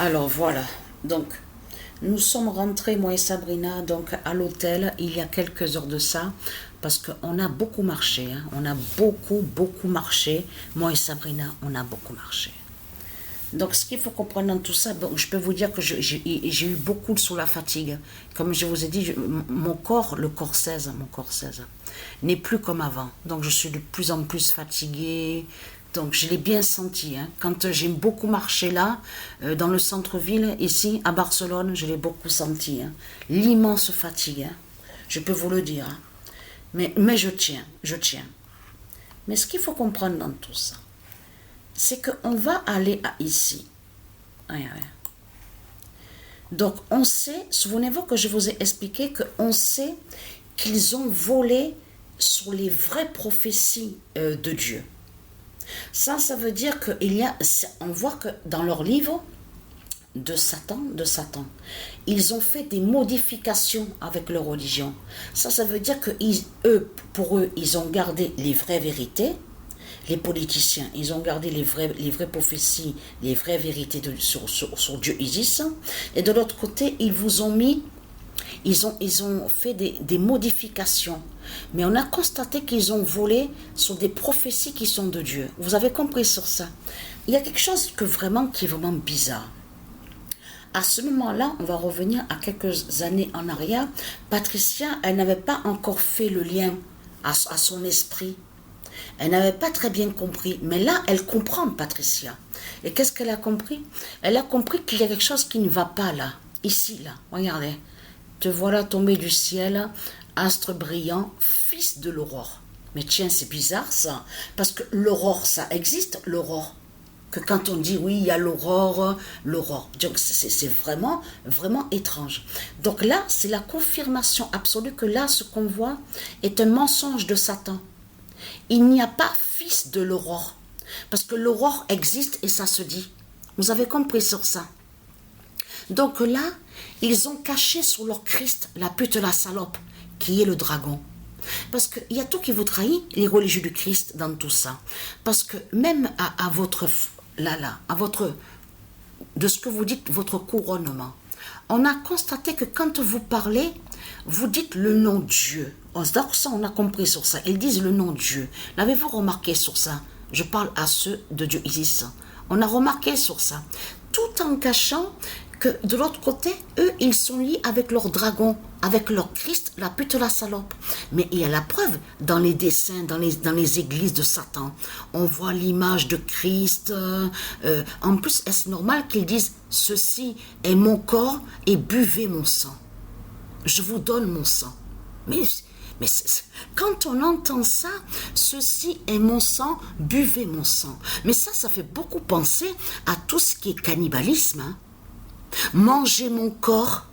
Alors voilà, donc nous sommes rentrés, moi et Sabrina, donc à l'hôtel il y a quelques heures de ça, parce qu'on a beaucoup marché, hein. On a beaucoup marché, moi et Sabrina, on a beaucoup marché. Donc ce qu'il faut comprendre dans tout ça, bon, je peux vous dire que j'ai eu beaucoup sous la fatigue. Comme je vous ai dit, mon corps, le corps 16, mon corps 16, n'est plus comme avant. Donc je suis de plus en plus fatiguée. Donc je l'ai bien senti, hein. Quand j'ai beaucoup marché là, dans le centre-ville, ici, à Barcelone, je l'ai beaucoup senti, hein. L'immense fatigue, hein. Je peux vous le dire, hein. Mais je tiens, je tiens. Mais ce qu'il faut comprendre dans tout ça, c'est qu'on va aller à ici. Ouais, ouais. Donc on sait, souvenez-vous que je vous ai expliqué qu'on sait qu'ils ont volé sur les vraies prophéties de Dieu. Ça veut dire qu'il y a, on voit que dans leur livre de Satan, ils ont fait des modifications avec leur religion. Ça veut dire que pour eux, ils ont gardé les vraies vérités. Les politiciens, ils ont gardé les vraies prophéties, les vraies vérités sur Dieu Isis. Et de l'autre côté, ils vous ont mis, ils ont fait des modifications. Mais on a constaté qu'ils ont volé sur des prophéties qui sont de Dieu. Vous avez compris sur ça? Il y a quelque chose qui est vraiment bizarre. À ce moment-là, on va revenir à quelques années en arrière. Patricia, elle n'avait pas encore fait le lien à son esprit. Elle n'avait pas très bien compris, mais là, elle comprend, Patricia. Et qu'est-ce qu'elle a compris? Elle a compris qu'il y a quelque chose qui ne va pas là, ici, là. Regardez, te voilà tombé du ciel, astre brillant, fils de l'aurore. Mais tiens, c'est bizarre ça, parce que l'aurore, ça existe, l'aurore. Que quand on dit oui, il y a l'aurore. Donc c'est vraiment, vraiment étrange. Donc là, c'est la confirmation absolue que là, ce qu'on voit est un mensonge de Satan. Il n'y a pas fils de l'aurore. Parce que l'aurore existe et ça se dit. Vous avez compris sur ça. Donc là, ils ont caché sur leur Christ la pute, la salope, qui est le dragon. Parce qu'il y a tout qui vous trahit, les religieux du Christ, dans tout ça. Parce que même à votre, de ce que vous dites, votre couronnement, on a constaté que quand vous parlez, vous dites le nom Dieu. Donc ça, on a compris sur ça. Ils disent le nom Dieu. L'avez-vous remarqué sur ça? Je parle à ceux de Dieu Isis. On a remarqué sur ça. Tout en cachant que de l'autre côté, eux, ils sont liés avec leur dragon, avec leur Christ, la pute, la salope. Mais il y a la preuve dans les dessins, dans les églises de Satan. On voit l'image de Christ. En plus, est-ce normal qu'ils disent « Ceci est mon corps et buvez mon sang ». Je vous donne mon sang. Mais quand on entend ça, ceci est mon sang, buvez mon sang. Mais ça fait beaucoup penser à tout ce qui est cannibalisme, hein. Mangez mon corps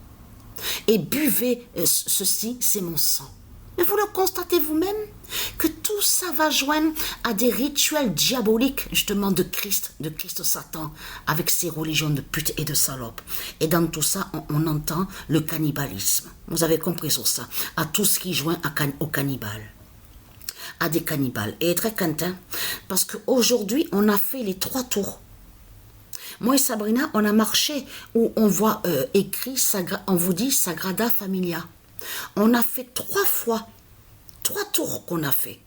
et buvez ceci, c'est mon sang. Mais vous le constatez vous-même que tout ça va joindre à des rituels diaboliques, justement, de Christ Satan, avec ses religions de pute et de salope. Et dans tout ça, on entend le cannibalisme. Vous avez compris sur ça, à tout ce qui joint au cannibale. À des cannibales. Et très content, parce qu'aujourd'hui, on a fait les 3 tours. Moi et Sabrina, on a marché où on voit écrit, on vous dit Sagrada Familia. On a fait 3 fois, 3 tours qu'on a fait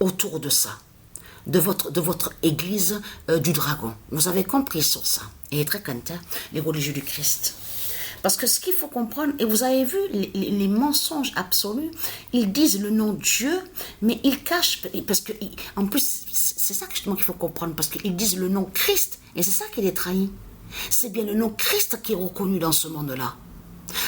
autour de ça, de votre église du dragon. Vous avez compris sur ça. Et très content, les religieux du Christ. Parce que ce qu'il faut comprendre, et vous avez vu les mensonges absolus, ils disent le nom Dieu, mais ils cachent, parce que, en plus, c'est ça justement qu'il faut comprendre, parce qu'ils disent le nom Christ, et c'est ça qui les trahit. C'est bien le nom Christ qui est reconnu dans ce monde-là.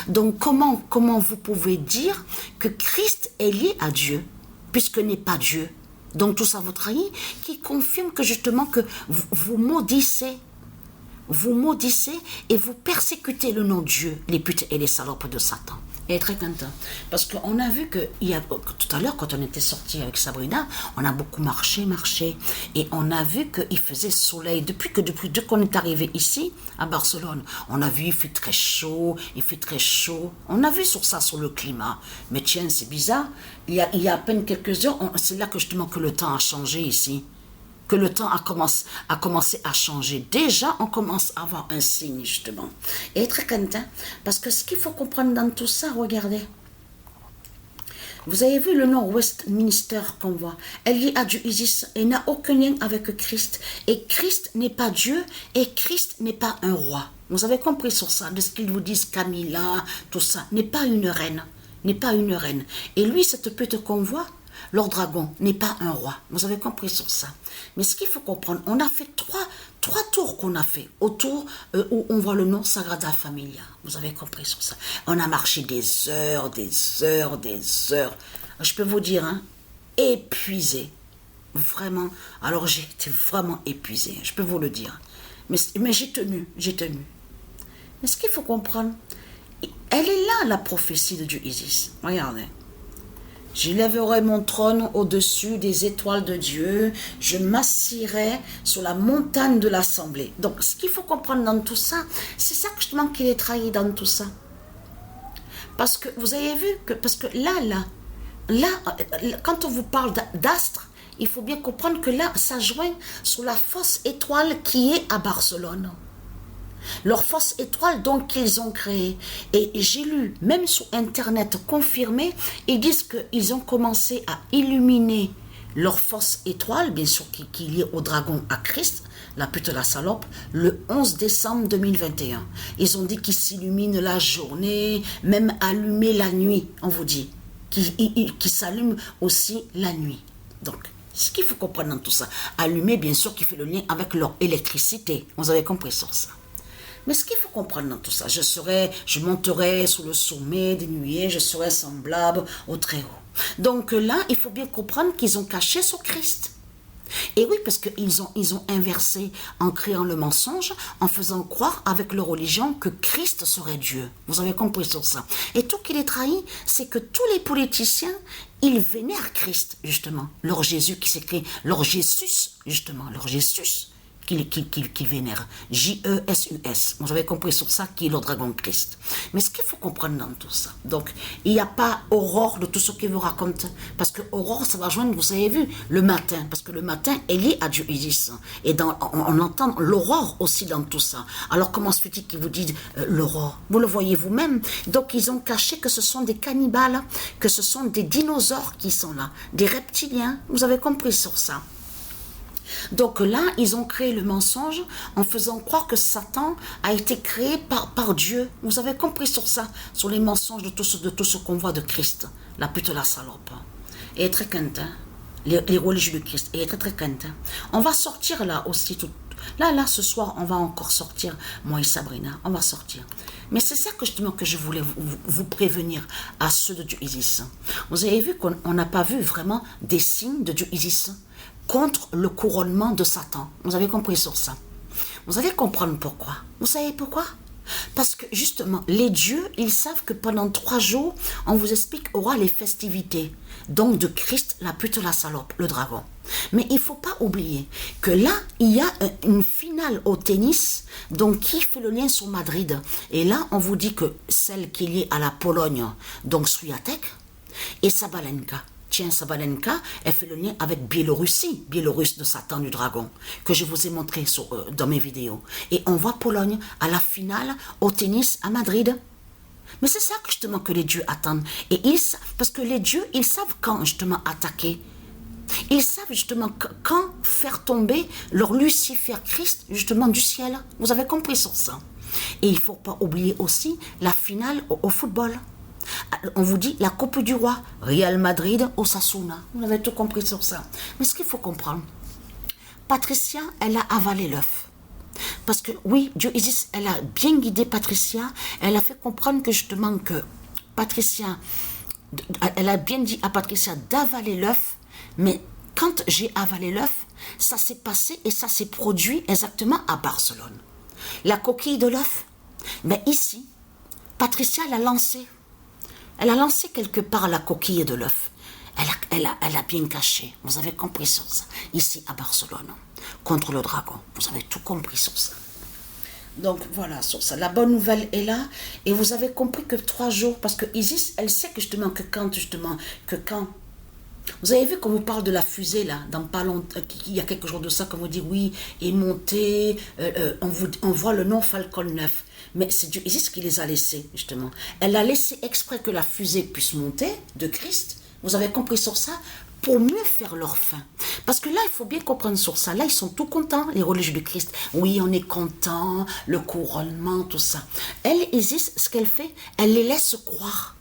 Donc comment vous pouvez dire que Christ est lié à Dieu, puisque n'est pas Dieu? Donc tout ça vous trahit, qui confirme que justement que vous maudissez. Vous maudissez et vous persécutez le nom de Dieu, les putes et les salopes de Satan. Et très content. Parce qu'on a vu que, tout à l'heure, quand on était sorti avec Sabrina, on a beaucoup marché. Et on a vu qu'il faisait soleil. Depuis qu'on est arrivé ici, à Barcelone, on a vu, il fait très chaud. On a vu sur ça, sur le climat. Mais tiens, c'est bizarre. Il y a à peine quelques heures, c'est là que justement que le temps a changé ici. que le temps a commencé à changer. Déjà, on commence à avoir un signe, justement. Et très content, parce que ce qu'il faut comprendre dans tout ça, regardez. Vous avez vu le nom Westminster qu'on voit. Elle lie à Dieu Isis et n'a aucun lien avec Christ. Et Christ n'est pas Dieu et Christ n'est pas un roi. Vous avez compris sur ça, de ce qu'ils vous disent, Camilla, tout ça. N'est pas une reine. N'est pas une reine. Et lui, cette pute qu'on voit, leur dragon, n'est pas un roi. Vous avez compris sur ça. Mais ce qu'il faut comprendre, on a fait trois tours qu'on a fait autour où on voit le nom Sagrada Familia. Vous avez compris sur ça. On a marché des heures, des heures, des heures. Je peux vous dire, hein, épuisé. Vraiment. Alors j'ai été vraiment épuisé. Je peux vous le dire. Mais j'ai tenu, j'ai tenu. Mais ce qu'il faut comprendre, elle est là, la prophétie de Dieu Isis. Regardez. J'élèverai mon trône au-dessus des étoiles de Dieu. Je m'assirai sur la montagne de l'assemblée. Donc, ce qu'il faut comprendre dans tout ça, c'est ça justement qu'il est trahi dans tout ça. Parce que vous avez vu que, parce que là, quand on vous parle d'astre, il faut bien comprendre que là, ça joint sur la fausse étoile qui est à Barcelone. Leur fausse étoile donc qu'ils ont créée. Et j'ai lu, même sur internet confirmé, ils disent qu'ils ont commencé à illuminer leur fausse étoile, bien sûr qui est liée au dragon à Christ, la pute la salope, le 11 décembre 2021. Ils ont dit qu'ils s'illuminent la journée, même allumer la nuit, on vous dit, qui s'allument aussi la nuit. Donc, ce qu'il faut comprendre dans tout ça, allumer bien sûr qui fait le lien avec leur électricité. Vous avez compris sur ça. Mais ce qu'il faut comprendre dans tout ça, je monterai sur le sommet des nuées, je serai semblable au Très-Haut. Donc là, il faut bien comprendre qu'ils ont caché sur Christ. Et oui, parce qu'ils ont inversé en créant le mensonge, en faisant croire avec leur religion que Christ serait Dieu. Vous avez compris sur ça. Et tout qu'il est trahi, c'est que tous les politiciens, ils vénèrent Christ, justement. Leur Jésus qui s'écrit, leur Jésus, justement, leur Jésus. Qu'il vénère. J-E-S-U-S. Vous avez compris sur ça qui est le dragon Christ. Mais ce qu'il faut comprendre dans tout ça, donc, il n'y a pas Aurore de tout ce qu'il vous raconte. Parce que Aurore, ça va joindre, vous avez vu, le matin. Parce que le matin est lié à Dieu Isis. Et on entend l'aurore aussi dans tout ça. Alors, comment se fait-il qu'ils vous disent l'aurore? Vous le voyez vous-même. Donc, ils ont caché que ce sont des cannibales, que ce sont des dinosaures qui sont là, des reptiliens. Vous avez compris sur ça. Donc là, ils ont créé le mensonge en faisant croire que Satan a été créé par Dieu. Vous avez compris sur ça, sur les mensonges de tout ce qu'on voit de Christ. La pute la salope. Et très quinte, les religieux de Christ. Et très quinte. On va sortir là aussi. Là, ce soir, on va encore sortir. Moi et Sabrina, on va sortir. Mais c'est ça que je voulais vous prévenir à ceux de Dieu Isis. Vous avez vu qu'on n'a pas vu vraiment des signes de Dieu Isis contre le couronnement de Satan. Vous avez compris sur ça. Vous allez comprendre pourquoi. Vous savez pourquoi? Parce que justement, les dieux, ils savent que pendant 3 jours, on vous explique, aura les festivités. Donc de Christ, la pute, la salope, le dragon. Mais il ne faut pas oublier que là, il y a une finale au tennis, donc qui fait le lien sur Madrid. Et là, on vous dit que celle qui est liée à la Pologne, donc Swiatek, et Sabalenka. Tiens, Sabalenka, elle fait le lien avec Biélorussie, Biélorusse de Satan du dragon, que je vous ai montré dans mes vidéos. Et on voit Pologne à la finale au tennis à Madrid. Mais c'est ça que justement que les dieux attendent. Et parce que les dieux, ils savent quand justement attaquer. Ils savent justement quand faire tomber leur Lucifer Christ justement du ciel. Vous avez compris sur ça. Et il ne faut pas oublier aussi la finale au football. On vous dit la Coupe du Roi, Real Madrid, Osasuna. Vous avez tout compris sur ça. Mais ce qu'il faut comprendre, Patricia, elle a avalé l'œuf. Parce que oui, Dieu Isis, elle a bien guidé Patricia. Elle a fait comprendre que justement que Patricia, elle a bien dit à Patricia d'avaler l'œuf. Mais quand j'ai avalé l'œuf, ça s'est passé et ça s'est produit exactement à Barcelone. La coquille de l'œuf, mais ici, Patricia l'a lancée. Elle a lancé quelque part la coquille de l'œuf. Elle a bien caché. Vous avez compris sur ça. Ici, à Barcelone, contre le dragon. Vous avez tout compris sur ça. Donc, voilà, sur ça. La bonne nouvelle est là. Et vous avez compris que 3 jours, parce que Isis, elle sait que justement, que quand Vous avez vu quand on parle de la fusée, là, dans pas longtemps, il y a quelques jours de ça, quand on dit oui, et monter, on voit le nom Falcon 9. Mais c'est Dieu Isis qui les a laissés, justement. Elle a laissé exprès que la fusée puisse monter de Christ. Vous avez compris sur ça? Pour mieux faire leur fin. Parce que là, il faut bien comprendre sur ça. Là, ils sont tout contents, les religieux de Christ. Oui, on est content, le couronnement, tout ça. Elle, Isis, ce qu'elle fait, elle les laisse croire.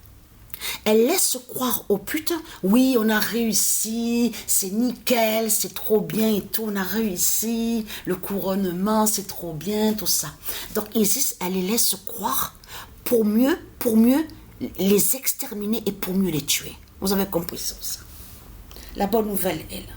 Elle laisse croire au putain, oui, on a réussi, c'est nickel, c'est trop bien et tout, on a réussi, le couronnement, c'est trop bien, tout ça. Donc Isis, elle les laisse croire pour mieux les exterminer et pour mieux les tuer. Vous avez compris ça? La bonne nouvelle est là.